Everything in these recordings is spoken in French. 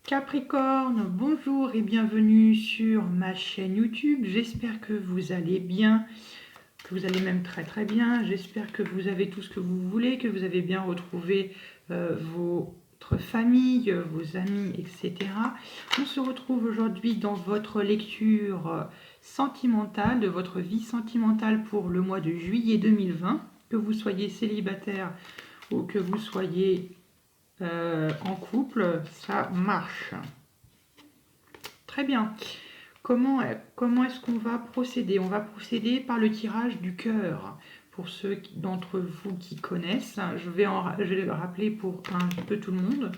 Capricorne, bonjour et bienvenue sur ma chaîne YouTube. J'espère que vous allez bien, que vous allez même très très bien. J'espère que vous avez tout ce que vous voulez, que vous avez bien retrouvé votre famille, vos amis, etc. On se retrouve aujourd'hui dans votre lecture sentimentale, de votre vie sentimentale pour le mois de juillet 2020. Que vous soyez célibataire ou que vous soyez en couple, ça marche. Très bien. Comment est-ce qu'on va procéder? On va procéder par le tirage du cœur. Pour ceux d'entre vous qui connaissent, je vais le rappeler pour un peu tout le monde.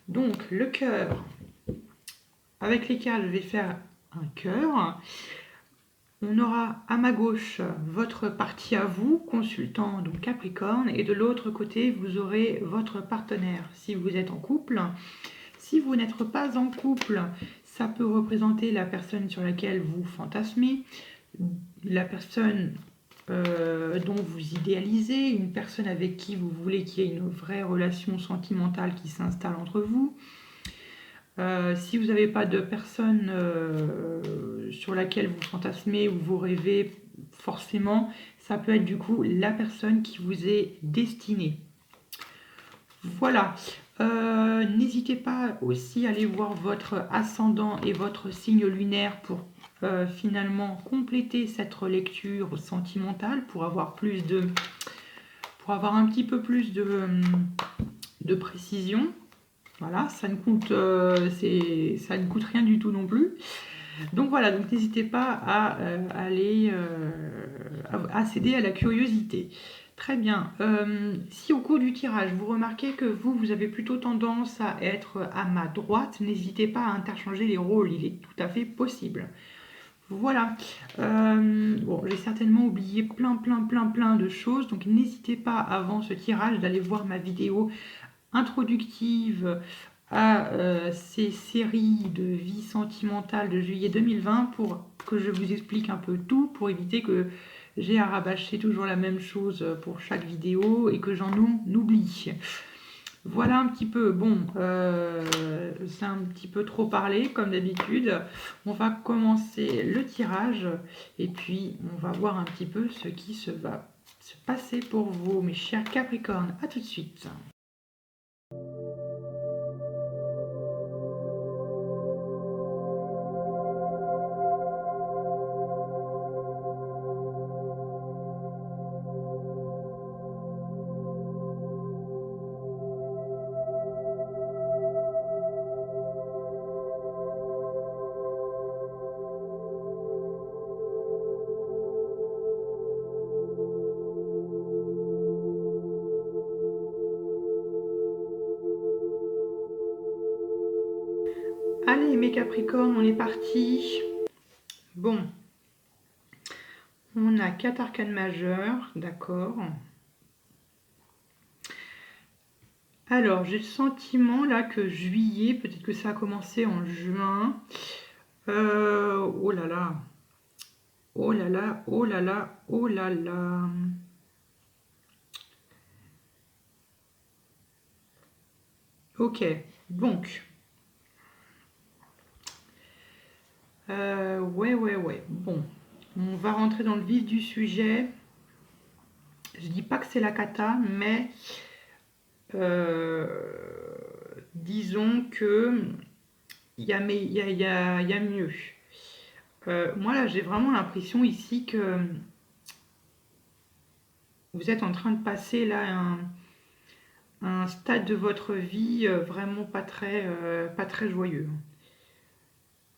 Donc, le cœur, avec lesquels je vais faire un cœur. On aura à ma gauche votre partie à vous, consultant, donc Capricorne, et de l'autre côté, vous aurez votre partenaire, si vous êtes en couple. Si vous n'êtes pas en couple, ça peut représenter la personne sur laquelle vous fantasmez, la personne dont vous idéalisez, une personne avec qui vous voulez qu'il y ait une vraie relation sentimentale qui s'installe entre vous. Si vous n'avez pas de personne sur laquelle vous fantasmez ou vous rêvez forcément, ça peut être du coup la personne qui vous est destinée. Voilà. N'hésitez pas aussi à aller voir votre ascendant et votre signe lunaire pour finalement compléter cette lecture sentimentale, pour avoir un petit peu plus de précision. Voilà, ça ne coûte rien du tout non plus. Donc voilà, donc n'hésitez pas à à céder à la curiosité. Très bien. Si au cours du tirage, vous remarquez que vous avez plutôt tendance à être à ma droite, n'hésitez pas à interchanger les rôles, il est tout à fait possible. Voilà. Bon, j'ai certainement oublié plein de choses, donc n'hésitez pas avant ce tirage d'aller voir ma vidéo introductive à ces séries de vie sentimentale de juillet 2020 pour que je vous explique un peu tout, pour éviter que j'ai à rabâcher toujours la même chose pour chaque vidéo et que j'en oublie. Voilà un petit peu, bon, c'est un petit peu trop parlé comme d'habitude. On va commencer le tirage et puis on va voir un petit peu ce qui va se passer pour vous, mes chers Capricornes. À tout de suite. Allez mes Capricornes, on est parti. Bon, on a 4 arcanes majeures, d'accord. Alors, j'ai le sentiment là que juillet, peut-être que ça a commencé en juin. Oh là là. Oh là là, oh là là, oh là là. Ok, donc. Ouais. Bon, on va rentrer dans le vif du sujet. Je dis pas que c'est la cata, mais disons que il y a mieux. Moi là, j'ai vraiment l'impression ici que vous êtes en train de passer là un stade de votre vie vraiment pas très joyeux.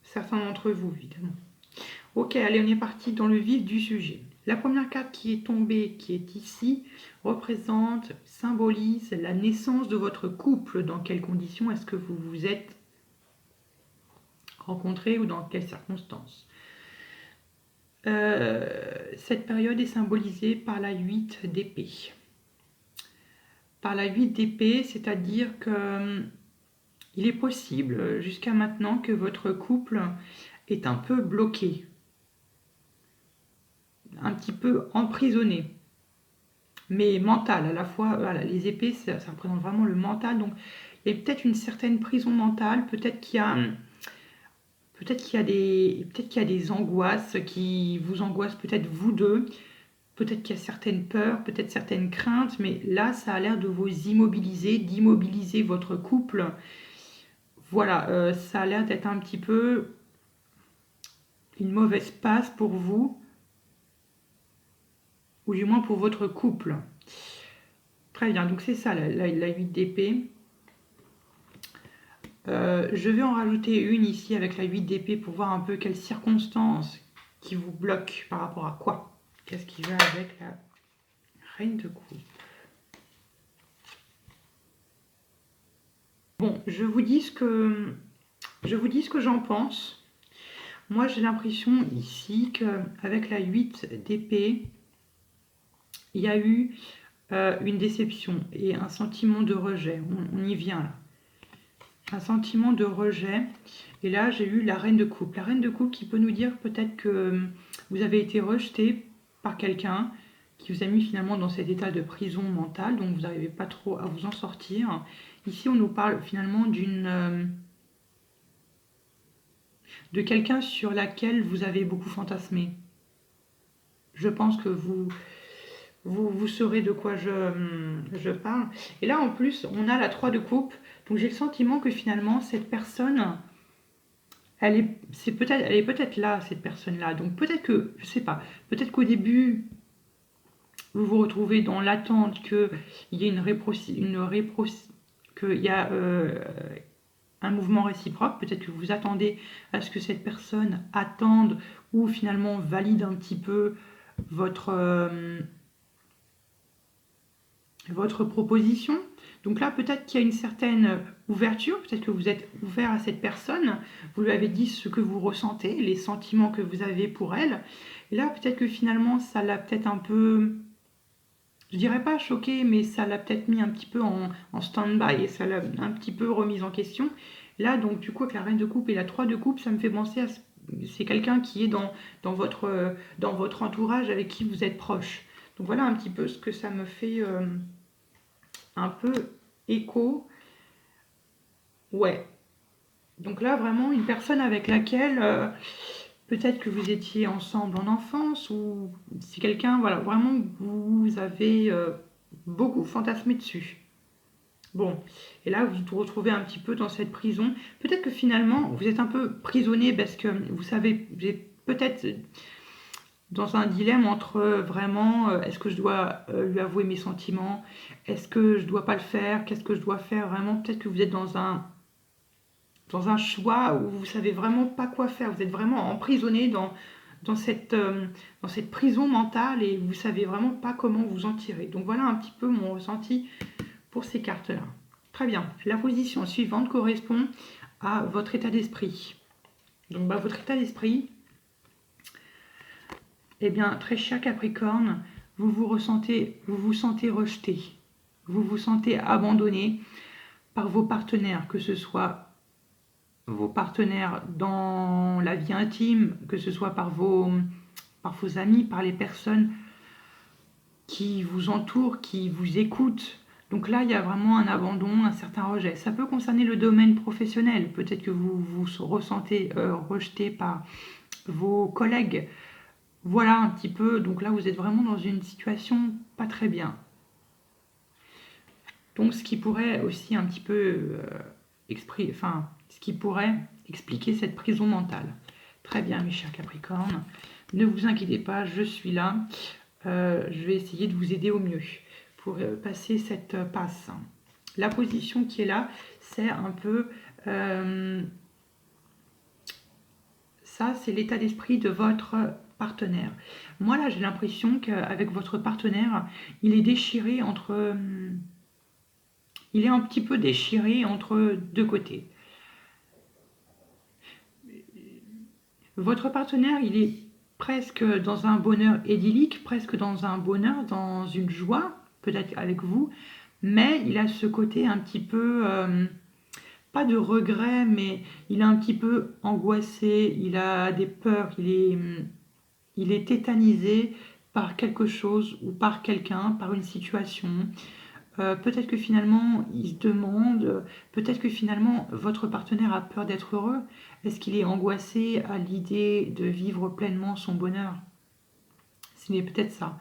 Certains d'entre vous, évidemment. Ok, allez, on est parti dans le vif du sujet. La première carte qui est tombée, qui est ici, symbolise la naissance de votre couple. Dans quelles conditions est-ce que vous vous êtes rencontrés ou dans quelles circonstances? Cette période est symbolisée par la 8 d'épée. Par la 8 d'épée, c'est-à-dire que il est possible jusqu'à maintenant que votre couple est un peu bloqué, un petit peu emprisonné. mais mental à la fois. Voilà, les épées, ça représente vraiment le mental. Donc, il y a peut-être une certaine prison mentale. Peut-être qu'il y a des angoisses qui vous angoissent peut-être vous deux. Peut-être qu'il y a certaines peurs, peut-être certaines craintes, mais là, ça a l'air de vous immobiliser, d'immobiliser votre couple. Voilà, ça a l'air d'être un petit peu une mauvaise passe pour vous, ou du moins pour votre couple. Très bien, donc c'est ça la 8 d'épée. Je vais en rajouter une ici avec la 8 d'épée pour voir un peu quelles circonstances qui vous bloquent par rapport à quoi. Qu'est-ce qui va avec la reine de coupe. Bon, je vous dis ce que j'en pense. Moi, j'ai l'impression ici qu'avec la 8 d'épée, il y a eu une déception et un sentiment de rejet. On y vient là. Un sentiment de rejet. Et là, j'ai eu la reine de coupe. La reine de coupe qui peut nous dire peut-être que vous avez été rejeté par quelqu'un qui vous a mis finalement dans cet état de prison mentale, donc vous n'arrivez pas trop à vous en sortir. Ici, on nous parle finalement de quelqu'un sur laquelle vous avez beaucoup fantasmé. Je pense que vous saurez de quoi je parle. Et là, en plus, on a la 3 de coupe. Donc, j'ai le sentiment que finalement, cette personne, elle est peut-être là, cette personne-là. Donc, peut-être que, je sais pas, peut-être qu'au début, vous vous retrouvez dans l'attente qu'il y ait qu'il y a un mouvement réciproque. Peut-être que vous attendez à ce que cette personne attende ou finalement valide un petit peu votre proposition. Donc là, peut-être qu'il y a une certaine ouverture, peut-être que vous êtes ouvert à cette personne, vous lui avez dit ce que vous ressentez, les sentiments que vous avez pour elle. Et là, peut-être que finalement, ça l'a peut-être un peu, je dirais pas choqué, mais ça l'a peut-être mis un petit peu en stand-by et ça l'a un petit peu remise en question. Là, donc, du coup, avec la reine de coupe et la 3 de coupe, ça me fait penser à c'est quelqu'un qui est dans votre entourage avec qui vous êtes proche. Donc voilà un petit peu ce que ça me fait un peu écho. Ouais. Donc là, vraiment, une personne avec laquelle peut-être que vous étiez ensemble en enfance ou c'est quelqu'un, voilà, vraiment que vous avez beaucoup fantasmé dessus. Bon, et là, vous vous retrouvez un petit peu dans cette prison. Peut-être que finalement, vous êtes un peu prisonnier parce que vous savez, vous êtes peut-être dans un dilemme entre vraiment, est-ce que je dois lui avouer mes sentiments? Est-ce que je dois pas le faire? Qu'est-ce que je dois faire vraiment? Peut-être que vous êtes dans un choix où vous savez vraiment pas quoi faire. Vous êtes vraiment emprisonné dans cette prison mentale et vous savez vraiment pas comment vous en tirer. Donc voilà un petit peu mon ressenti pour ces cartes-là. Très bien. La position suivante correspond à votre état d'esprit. Donc votre état d'esprit, eh bien, très cher Capricorne, vous vous sentez rejeté. Vous vous sentez abandonné par vos partenaires, que ce soit vos partenaires dans la vie intime, que ce soit par vos amis, par les personnes qui vous entourent, qui vous écoutent. Donc là, il y a vraiment un abandon, un certain rejet. Ça peut concerner le domaine professionnel. Peut-être que vous vous ressentez rejeté par vos collègues. Voilà un petit peu. Donc là, vous êtes vraiment dans une situation pas très bien. Donc ce qui pourrait aussi un petit peu ce qui pourrait expliquer cette prison mentale. Très bien, mes chers Capricornes. Ne vous inquiétez pas, je suis là. Je vais essayer de vous aider au mieux pour passer cette passe. La position qui est là, c'est un peu... ça, c'est l'état d'esprit de votre partenaire. Moi, là, j'ai l'impression qu'avec votre partenaire, il est déchiré entre... il est un petit peu déchiré entre deux côtés. Votre partenaire, il est presque dans un bonheur idyllique, presque dans un bonheur, dans une joie, peut-être avec vous, mais il a ce côté un petit peu, pas de regret, mais il est un petit peu angoissé, il a des peurs, il est tétanisé par quelque chose ou par quelqu'un, par une situation. Peut-être que finalement, il se demande, peut-être que finalement, votre partenaire a peur d'être heureux. Est-ce qu'il est angoissé à l'idée de vivre pleinement son bonheur? C'est peut-être ça.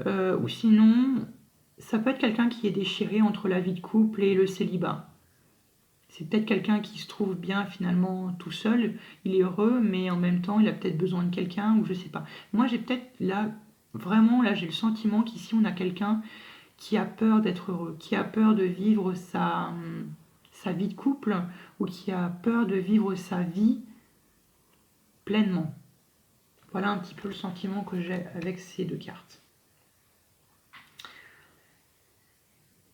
Ou sinon, ça peut être quelqu'un qui est déchiré entre la vie de couple et le célibat. C'est peut-être quelqu'un qui se trouve bien finalement tout seul, il est heureux, mais en même temps il a peut-être besoin de quelqu'un, ou je sais pas. Moi j'ai peut-être là, vraiment là j'ai le sentiment qu'ici on a quelqu'un qui a peur d'être heureux, qui a peur de vivre sa vie de couple, ou qui a peur de vivre sa vie pleinement. Voilà un petit peu le sentiment que j'ai avec ces deux cartes.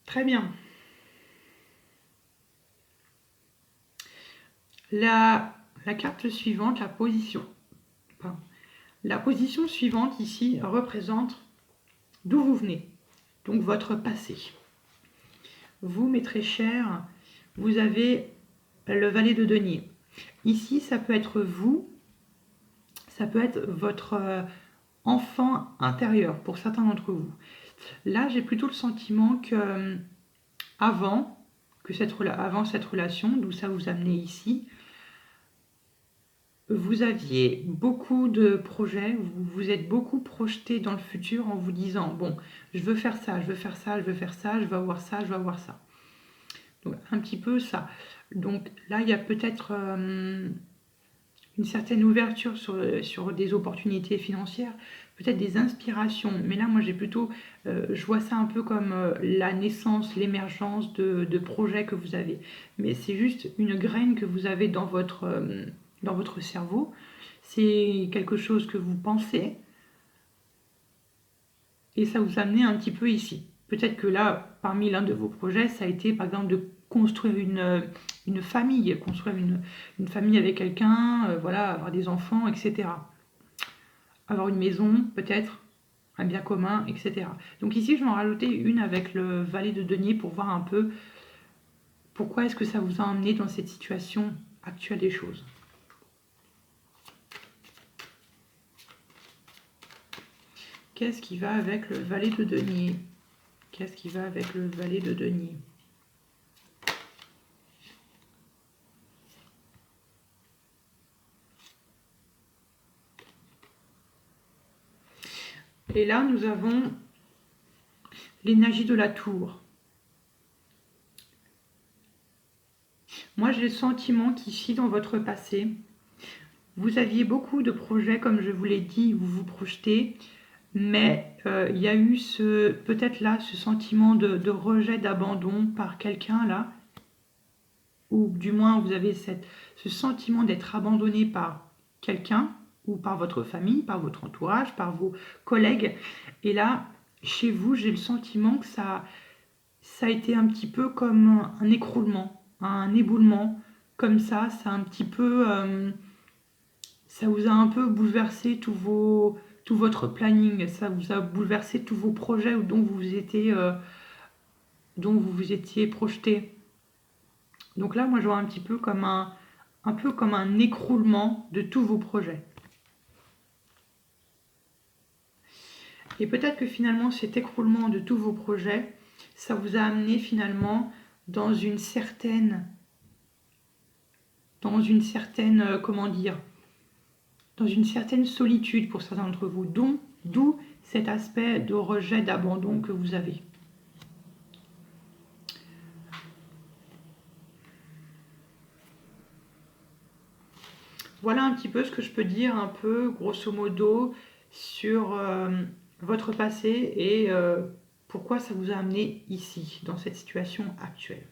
Très bien. La carte suivante, la position. Pardon. La position suivante ici représente d'où vous venez, donc votre passé. Vous, mes très chers, vous avez le valet de denier. Ici, ça peut être vous, ça peut être votre enfant intérieur pour certains d'entre vous. Là, j'ai plutôt le sentiment que avant cette relation, d'où ça vous amenait ici, vous aviez beaucoup de projets, vous vous êtes beaucoup projeté dans le futur en vous disant, bon, je veux faire ça, je veux faire ça, je veux faire ça, je veux avoir ça, je veux avoir ça. Donc un petit peu ça. Donc là, il y a peut-être une certaine ouverture sur des opportunités financières, peut-être des inspirations. Mais là, moi, j'ai plutôt, je vois ça un peu comme la naissance, l'émergence de projets que vous avez. Mais c'est juste une graine que vous avez dans votre cerveau. C'est quelque chose que vous pensez et ça vous a amené un petit peu ici. Peut-être que là, parmi l'un de vos projets, ça a été par exemple de construire une famille, construire une famille avec quelqu'un, voilà, avoir des enfants, etc. Avoir une maison, peut-être, un bien commun, etc. Donc ici, je vais en rajouter une avec le valet de denier pour voir un peu pourquoi est-ce que ça vous a amené dans cette situation actuelle des choses. Qu'est-ce qui va avec le valet de denier? Qu'est-ce qui va avec le valet de denier? Et là, nous avons l'énergie de la tour. Moi, j'ai le sentiment qu'ici, dans votre passé, vous aviez beaucoup de projets, comme je vous l'ai dit, vous vous projetez, mais il y a eu peut-être là ce sentiment de rejet, d'abandon par quelqu'un là, ou du moins vous avez ce sentiment d'être abandonné par quelqu'un, ou par votre famille, par votre entourage, par vos collègues. Et là, chez vous, j'ai le sentiment que ça a été un petit peu comme un écroulement, un éboulement, comme ça un petit peu, ça vous a un peu bouleversé tout votre planning, ça vous a bouleversé tous vos projets dont vous vous étiez projeté. Donc là, moi, je vois un petit peu comme un peu comme un écroulement de tous vos projets. Et peut-être que finalement, cet écroulement de tous vos projets, ça vous a amené finalement dans une certaine, comment dire, dans une certaine solitude pour certains d'entre vous, d'où cet aspect de rejet, d'abandon que vous avez. Voilà un petit peu ce que je peux dire, un peu grosso modo, sur votre passé et pourquoi ça vous a amené ici, dans cette situation actuelle.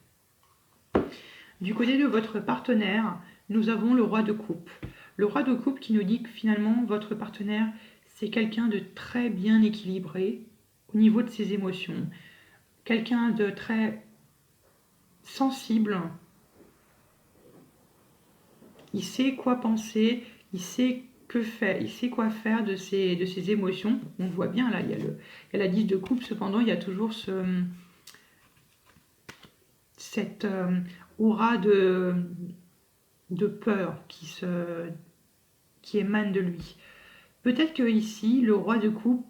Du côté de votre partenaire, nous avons le roi de coupe. Le roi de coupe qui nous dit que finalement, votre partenaire, c'est quelqu'un de très bien équilibré au niveau de ses émotions. Quelqu'un de très sensible. Il sait quoi penser, il sait que faire, il sait quoi faire de ses émotions. On voit bien là, il y a la 10 de coupe, cependant il y a toujours cette aura de peur qui émane de lui. Peut-être que ici, le roi de coupe,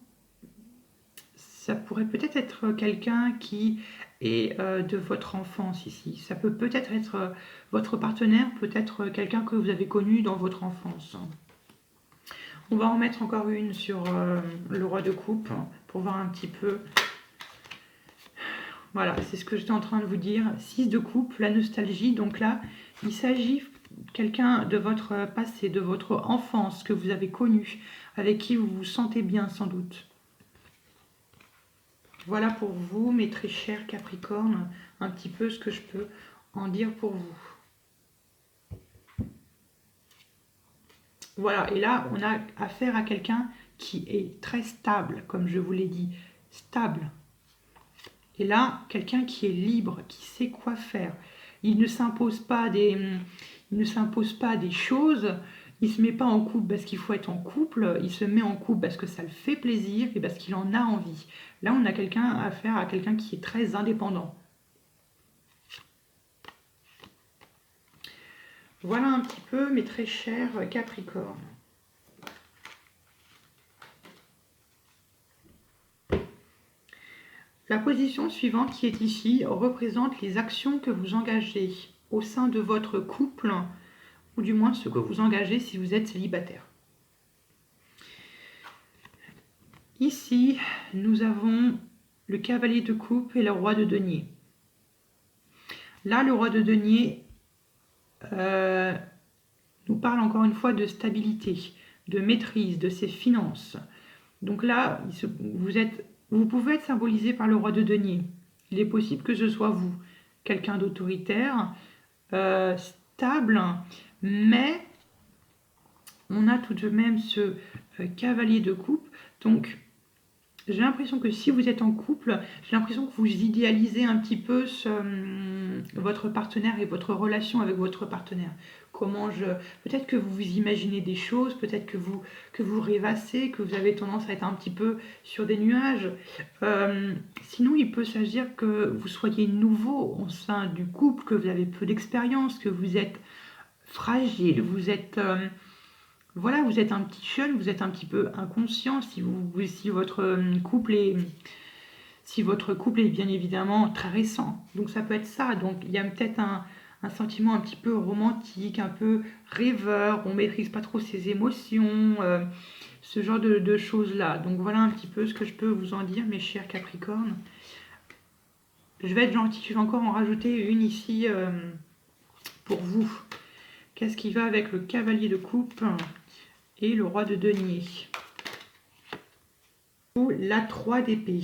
Ça pourrait peut-être être quelqu'un qui est de votre enfance ici. Ça peut peut-être être votre partenaire, peut-être quelqu'un que vous avez connu dans votre enfance. On va en mettre encore une sur le roi de coupe pour voir un petit peu. Voilà, c'est ce que j'étais en train de vous dire. 6 de coupe, la nostalgie. Donc là, il s'agit quelqu'un de votre passé, de votre enfance que vous avez connu, avec qui vous vous sentez bien sans doute. Voilà pour vous, mes très chers Capricornes, un petit peu ce que je peux en dire pour vous. Voilà, et là, on a affaire à quelqu'un qui est très stable, comme je vous l'ai dit, stable. Et là, quelqu'un qui est libre, qui sait quoi faire. Il ne s'impose pas des choses, il ne se met pas en couple parce qu'il faut être en couple, il se met en couple parce que ça le fait plaisir et parce qu'il en a envie. Là, on a affaire à quelqu'un qui est très indépendant. Voilà un petit peu mes très chers Capricornes. La position suivante qui est ici représente les actions que vous engagez au sein de votre couple, ou du moins ce que vous engagez si vous êtes célibataire. Ici, nous avons le cavalier de coupe et le roi de denier. Là, le roi de denier nous parle encore une fois de stabilité, de maîtrise, de ses finances. Donc là, vous pouvez être symbolisé par le roi de denier. Il est possible que ce soit vous, quelqu'un d'autoritaire, stable, mais on a tout de même ce cavalier de coupe. Donc, j'ai l'impression que si vous êtes en couple, j'ai l'impression que vous idéalisez un petit peu votre partenaire et votre relation avec votre partenaire. Peut-être que vous vous imaginez des choses, peut-être que vous rêvassez, que vous avez tendance à être un petit peu sur des nuages. Sinon, il peut s'agir que vous soyez nouveau au sein du couple, que vous avez peu d'expérience, que vous êtes fragile, vous êtes voilà, vous êtes un petit jeune, vous êtes un petit peu inconscient si votre couple est bien évidemment très récent. Donc ça peut être ça. Donc il y a peut-être un sentiment un petit peu romantique, un peu rêveur, on ne maîtrise pas trop ses émotions, ce genre de choses-là. Donc voilà un petit peu ce que je peux vous en dire, mes chers Capricornes. Je vais être gentille, je vais encore en rajouter une ici pour vous. Qu'est-ce qui va avec le cavalier de coupe et le roi de denier? La 3 d'épée.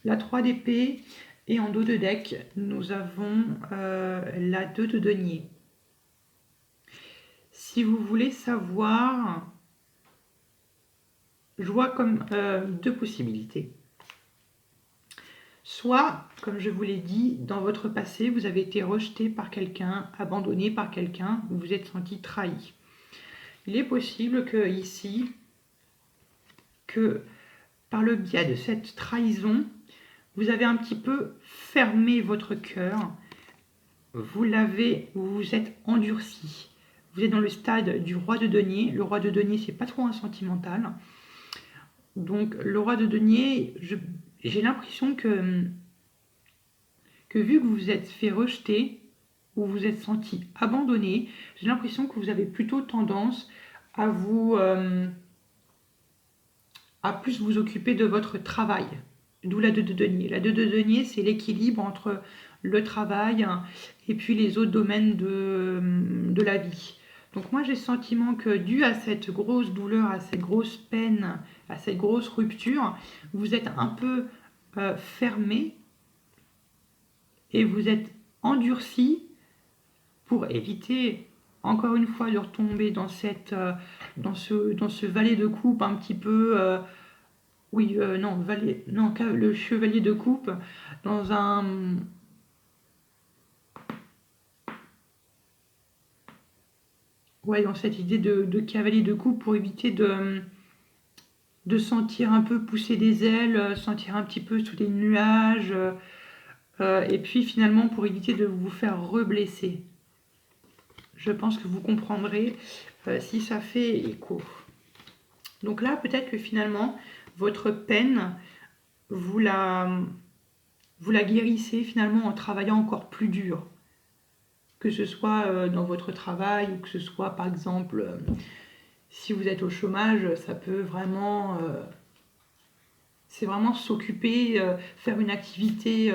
La 3 d'épée et en dos de deck, nous avons la 2 de denier. Si vous voulez savoir, je vois comme deux possibilités. Soit, comme je vous l'ai dit, dans votre passé, vous avez été rejeté par quelqu'un, abandonné par quelqu'un, vous vous êtes senti trahi. Il est possible que ici, que par le biais de cette trahison, vous avez un petit peu fermé votre cœur, vous êtes endurci. Vous êtes dans le stade du roi de denier. Le roi de denier, c'est pas trop un sentimental. Donc le roi de denier, j'ai l'impression que vu que vous vous êtes fait rejeter, ou vous êtes senti abandonné, j'ai l'impression que vous avez plutôt tendance à à plus vous occuper de votre travail. D'où la 2 de denier. La 2 de denier, c'est l'équilibre entre le travail et puis les autres domaines de la vie. Donc moi, j'ai le sentiment que dû à cette grosse douleur, à cette grosse peine, à cette grosse rupture, vous êtes un peu fermé et vous êtes endurci pour éviter encore une fois de retomber dans ce valet de coupe un petit peu le chevalier de coupe dans dans cette idée de cavalier de coupe pour éviter de sentir un peu pousser des ailes, sentir un petit peu sous les nuages, et puis finalement pour éviter de vous faire reblesser. Je pense que vous comprendrez si ça fait écho. Donc là, peut-être que finalement, votre peine, vous la guérissez finalement en travaillant encore plus dur. Que ce soit dans votre travail ou que ce soit par exemple si vous êtes au chômage, ça peut vraiment, c'est vraiment s'occuper, faire une activité,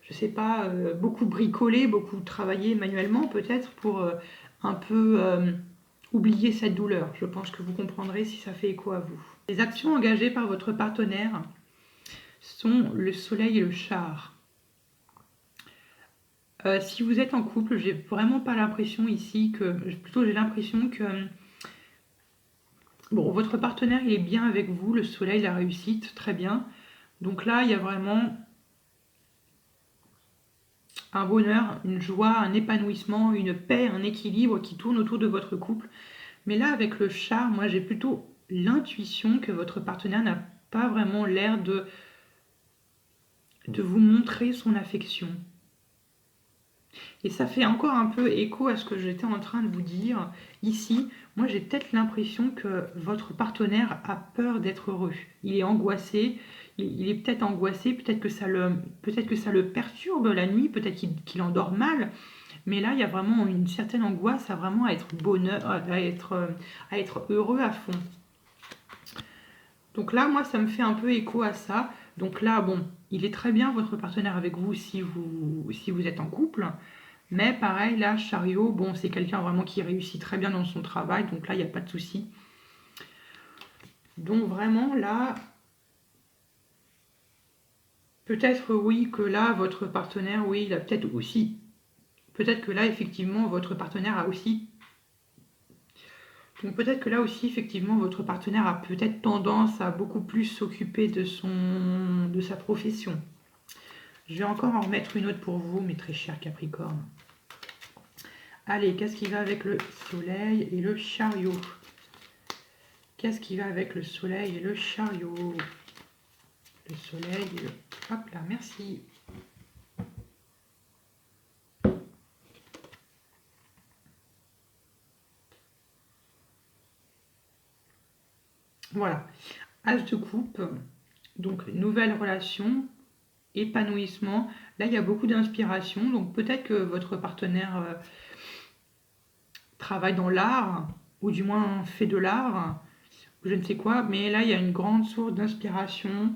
je sais pas, beaucoup bricoler, beaucoup travailler manuellement peut-être pour un peu oublier cette douleur. Je pense que vous comprendrez si ça fait écho à vous. Les actions engagées par votre partenaire sont le soleil et le char. Si vous êtes en couple, j'ai vraiment pas l'impression ici que, plutôt j'ai l'impression que bon, votre partenaire il est bien avec vous, le soleil, la réussite, très bien. Donc là, il y a vraiment un bonheur, une joie, un épanouissement, une paix, un équilibre qui tourne autour de votre couple. Mais là, avec le char, moi j'ai plutôt l'intuition que votre partenaire n'a pas vraiment l'air de vous montrer son affection. Et ça fait encore un peu écho à ce que j'étais en train de vous dire ici. Moi, j'ai peut-être l'impression que votre partenaire a peur d'être heureux. Il est angoissé. Il est peut-être angoissé. Peut-être que ça le perturbe la nuit. Peut-être qu'il endort mal. Mais là, il y a vraiment une certaine angoisse à vraiment être bonheur, à être heureux à fond. Donc là, moi, ça me fait un peu écho à ça. Donc là, bon, il est très bien votre partenaire avec vous si vous êtes en couple. Mais pareil, là, Chariot, bon, c'est quelqu'un vraiment qui réussit très bien dans son travail, donc là, il n'y a pas de souci. Donc vraiment, là, peut-être, oui, que là, votre partenaire, oui, il a peut-être aussi, peut-être que là, effectivement, votre partenaire a aussi, donc peut-être que là aussi, effectivement, votre partenaire a peut-être tendance à beaucoup plus s'occuper de sa profession. Je vais encore en remettre une autre pour vous, mes très chers Capricornes. Allez, qu'est-ce qui va avec le soleil et le chariot? Qu'est-ce qui va avec le soleil et le chariot? Le soleil et le... Hop là, merci. Voilà. As de coupe. Donc, nouvelle relation, épanouissement. Là, il y a beaucoup d'inspiration. Donc, peut-être que votre partenaire travaille dans l'art, ou du moins fait de l'art, ou je ne sais quoi. Mais là, il y a une grande source d'inspiration.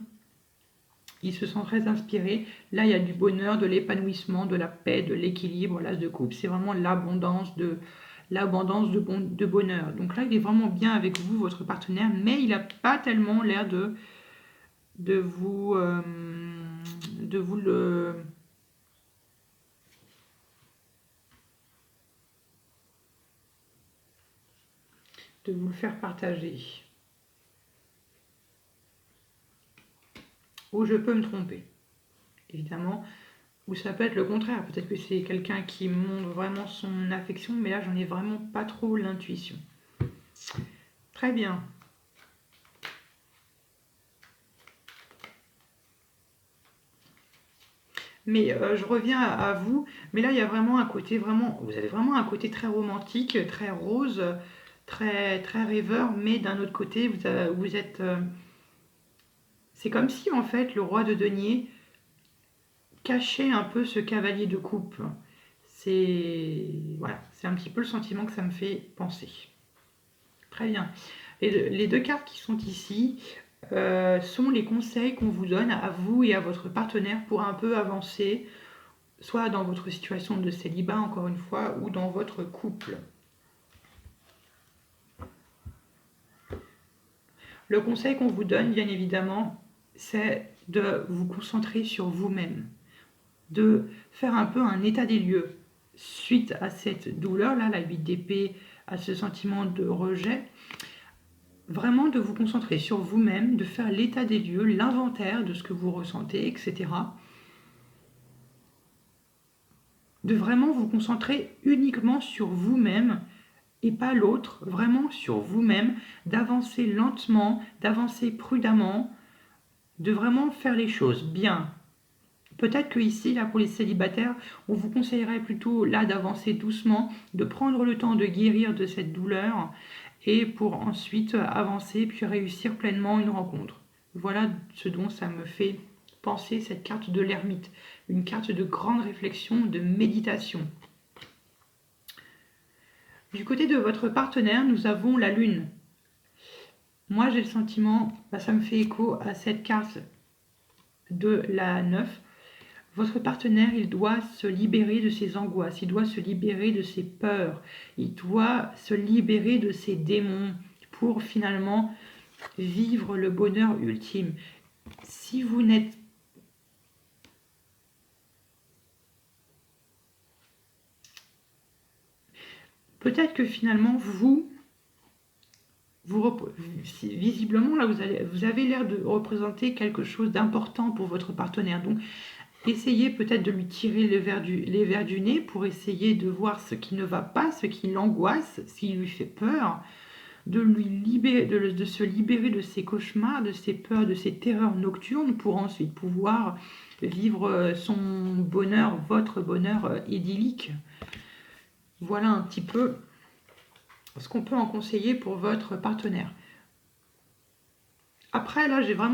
Il se sent très inspiré. Là, il y a du bonheur, de l'épanouissement, de la paix, de l'équilibre. L'as de coupe, c'est vraiment l'abondance de bonheur. Donc là, il est vraiment bien avec vous, votre partenaire, mais il n'a pas tellement l'air de vous le faire partager. Ou je peux me tromper, évidemment. Ou ça peut être le contraire. Peut-être que c'est quelqu'un qui montre vraiment son affection, mais là, j'en ai vraiment pas trop l'intuition. Très bien. Mais je reviens à vous. Mais là, il y a vraiment un côté vous avez vraiment un côté très romantique, très rose, très, très rêveur. Mais d'un autre côté, vous êtes... c'est comme si, en fait, le roi de denier cachait un peu ce cavalier de coupe. Voilà, c'est un petit peu le sentiment que ça me fait penser. Très bien. Les deux cartes qui sont ici sont les conseils qu'on vous donne à vous et à votre partenaire pour un peu avancer, soit dans votre situation de célibat, encore une fois, ou dans votre couple. Le conseil qu'on vous donne, bien évidemment, c'est de vous concentrer sur vous-même, de faire un peu un état des lieux suite à cette douleur-là, la 8 d'épée, à ce sentiment de rejet. Vraiment de vous concentrer sur vous-même, de faire l'état des lieux, l'inventaire de ce que vous ressentez, etc. De vraiment vous concentrer uniquement sur vous-même et pas l'autre, vraiment sur vous-même, d'avancer lentement, d'avancer prudemment, de vraiment faire les choses bien. Peut-être que ici, là, pour les célibataires, on vous conseillerait plutôt là d'avancer doucement, de prendre le temps de guérir de cette douleur et pour ensuite avancer puis réussir pleinement une rencontre. Voilà ce dont ça me fait penser, cette carte de l'ermite. Une carte de grande réflexion, de méditation. Du côté de votre partenaire, nous avons la lune. Moi, j'ai le sentiment, ça me fait écho à cette carte de la 9. Votre partenaire, il doit se libérer de ses angoisses, il doit se libérer de ses peurs, il doit se libérer de ses démons pour finalement vivre le bonheur ultime. Si vous n'êtes peut-être que finalement visiblement là vous avez l'air de représenter quelque chose d'important pour votre partenaire. Donc essayez peut-être de lui tirer les verres du nez pour essayer de voir ce qui ne va pas, ce qui l'angoisse, ce qui lui fait peur, de se libérer de ses cauchemars, de ses peurs, de ses terreurs nocturnes pour ensuite pouvoir vivre son bonheur, votre bonheur idyllique. Voilà un petit peu ce qu'on peut en conseiller pour votre partenaire. Après, là, j'ai pas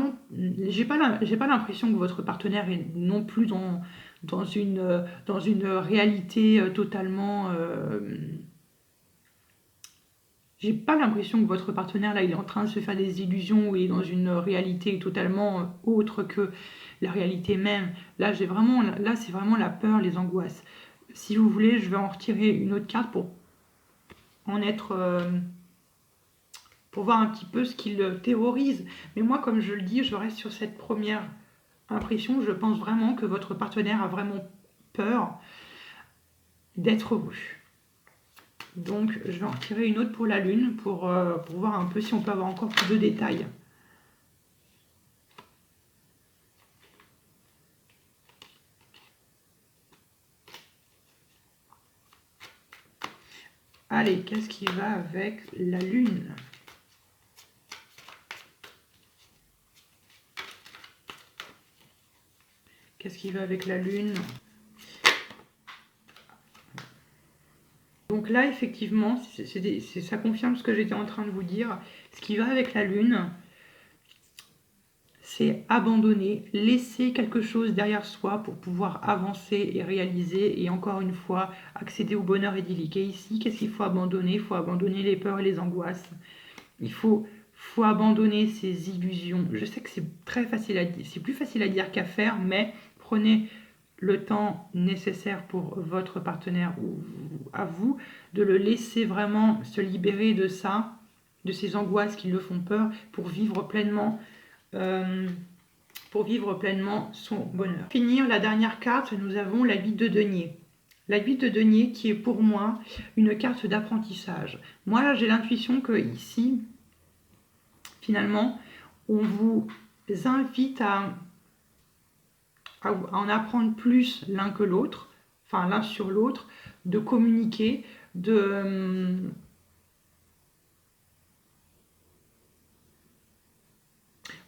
l'impression que votre partenaire est non plus dans une réalité totalement. J'ai pas l'impression que votre partenaire, là, il est en train de se faire des illusions ou il est dans une réalité totalement autre que la réalité même. Là, c'est vraiment la peur, les angoisses. Si vous voulez, je vais en retirer une autre carte pour en être. Pour voir un petit peu ce qui le terrorise. Mais moi, comme je le dis, je reste sur cette première impression. Je pense vraiment que votre partenaire a vraiment peur d'être heureux. Donc, je vais en retirer une autre pour la lune, pour voir un peu si on peut avoir encore plus de détails. Allez, qu'est-ce qui va avec la lune ? Qu'est-ce qui va avec la lune ? Donc là, effectivement, ça confirme ce que j'étais en train de vous dire. Ce qui va avec la lune, c'est abandonner, laisser quelque chose derrière soi pour pouvoir avancer et réaliser et encore une fois accéder au bonheur idyllique. Et ici, qu'est-ce qu'il faut abandonner ? Il faut abandonner les peurs et les angoisses. Il faut abandonner ces illusions. Je sais que c'est très facile à dire, c'est plus facile à dire qu'à faire, mais prenez le temps nécessaire pour votre partenaire ou à vous de le laisser vraiment se libérer de ça, de ces angoisses qui le font peur pour vivre pleinement son bonheur. Pour finir, la dernière carte, nous avons la 8 de denier. La 8 de denier qui est pour moi une carte d'apprentissage. Moi, là, j'ai l'intuition que ici, finalement, on vous invite à en apprendre plus l'un que l'autre, enfin l'un sur l'autre, de communiquer,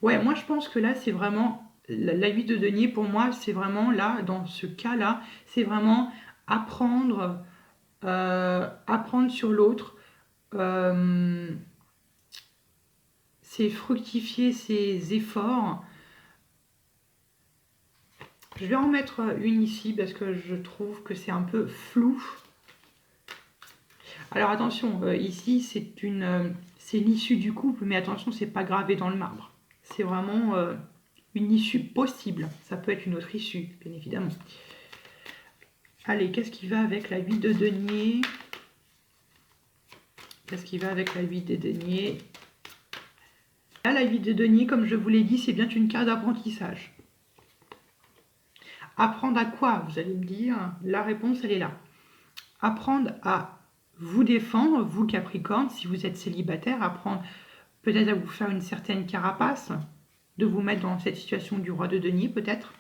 Ouais, moi je pense que là c'est vraiment, la 8 de denier pour moi c'est vraiment là, dans ce cas-là, c'est vraiment apprendre, apprendre sur l'autre, euh, c'est fructifier ses efforts. Je vais en mettre une ici parce que je trouve que c'est un peu flou. Alors attention, ici c'est l'issue du couple, mais attention, c'est pas gravé dans le marbre. C'est vraiment une issue possible. Ça peut être une autre issue, bien évidemment. Allez, qu'est-ce qui va avec la 8 de denier? Qu'est-ce qui va avec la 8 de denier? Là, la 8 de denier, comme je vous l'ai dit, c'est bien une carte d'apprentissage. Apprendre à quoi, vous allez me dire? La réponse, elle est là. Apprendre à vous défendre, vous Capricorne, si vous êtes célibataire, apprendre peut-être à vous faire une certaine carapace, de vous mettre dans cette situation du roi de denier peut-être.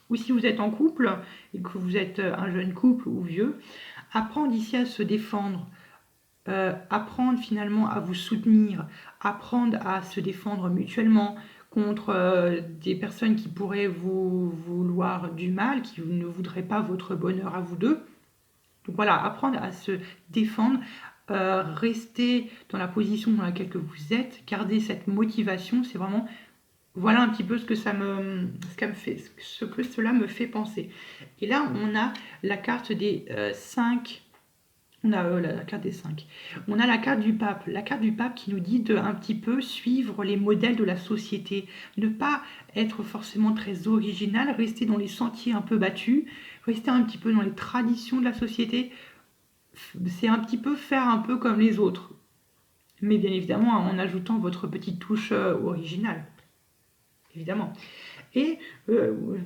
Ou si vous êtes en couple et que vous êtes un jeune couple ou vieux, apprendre ici à se défendre, apprendre finalement à vous soutenir, apprendre à se défendre mutuellement contre des personnes qui pourraient vous vouloir du mal, qui ne voudraient pas votre bonheur à vous deux. Donc voilà, apprendre à se défendre, restez dans la position dans laquelle que vous êtes, gardez cette motivation, c'est vraiment, voilà un petit peu ce que ce que cela me fait penser. Et là, on a la carte des 5. On a la carte des 5. On a la carte du pape. La carte du pape qui nous dit de un petit peu suivre les modèles de la société. Ne pas être forcément très original, rester dans les sentiers un peu battus, rester un petit peu dans les traditions de la société. C'est un petit peu faire un peu comme les autres. Mais bien évidemment en ajoutant votre petite touche originale. Évidemment. Et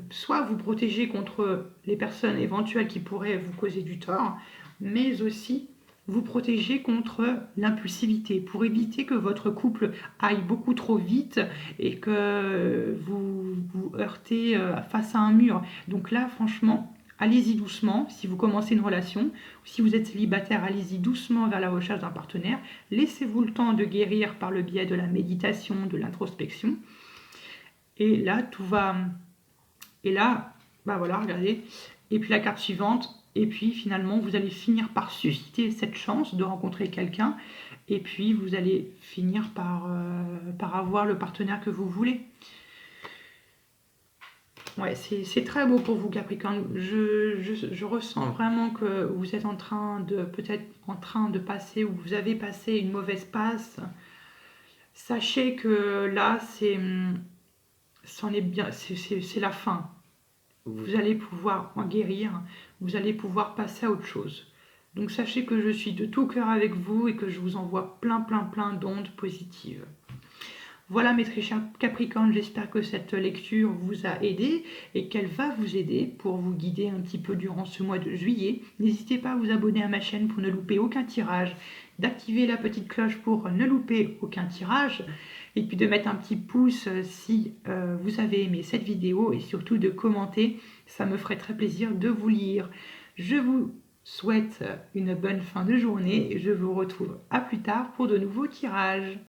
soit vous protégez contre les personnes éventuelles qui pourraient vous causer du tort, mais aussi vous protégez contre l'impulsivité pour éviter que votre couple aille beaucoup trop vite et que vous vous heurtez face à un mur. Donc là, franchement, allez-y doucement. Si vous commencez une relation ou si vous êtes célibataire, allez-y doucement vers la recherche d'un partenaire. Laissez-vous le temps de guérir par le biais de la méditation, de l'introspection. Et là, tout va... Et là, bah voilà, regardez. Et puis la carte suivante. Et puis finalement, vous allez finir par susciter cette chance de rencontrer quelqu'un. Et puis vous allez finir par avoir le partenaire que vous voulez. Ouais, c'est très beau pour vous, Capricorne. Je ressens vraiment que vous êtes peut-être en train de passer, ou vous avez passé une mauvaise passe. Sachez que là, c'en est bien, c'est la fin. Vous allez pouvoir en guérir, vous allez pouvoir passer à autre chose. Donc sachez que je suis de tout cœur avec vous et que je vous envoie plein d'ondes positives. Voilà mes très chers Capricornes, j'espère que cette lecture vous a aidé et qu'elle va vous aider pour vous guider un petit peu durant ce mois de juillet. N'hésitez pas à vous abonner à ma chaîne pour ne louper aucun tirage, d'activer la petite cloche pour ne louper aucun tirage et puis de mettre un petit pouce si vous avez aimé cette vidéo et surtout de commenter, ça me ferait très plaisir de vous lire. Je vous souhaite une bonne fin de journée et je vous retrouve à plus tard pour de nouveaux tirages.